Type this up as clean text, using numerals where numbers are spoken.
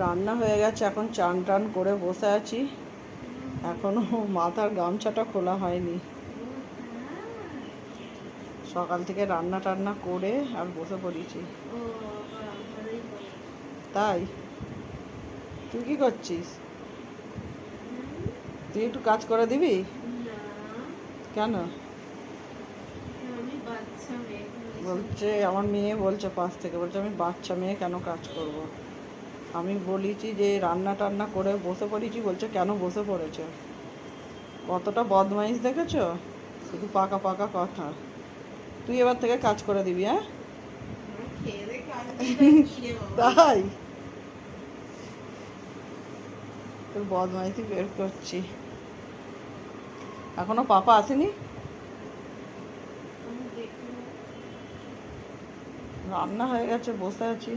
রান্না হয়ে গেছে, এখন চান টান করে বসে আছি। এখনো মাথার গামছাটা খোলা হয়নি। সকাল থেকে রান্না টান্না করে আর বসে পড়েছি। তাই তুই কি করছিস? তুই একটু কাজ করে দিবি? কেন? বলছে আমার মেয়ে, বলছে পাশ থেকে, বলছে আমি বাচ্চা মেয়ে, কেন কাজ করব। আমি বলেছি যে রান্না টান্না করে বসে পড়েছি, বলছে কেন বসে পড়েছে। কতটা বদমাইশ দেখেছো? শুধু পাকা পাকা কথা। তুই এবার থেকে কাজ করে দিবি, হ্যাঁ? তাই তোর বদমাইশি বের করছি। এখনো পাপা আসেনি। রান্না হয়ে গেছে, বসে আছি।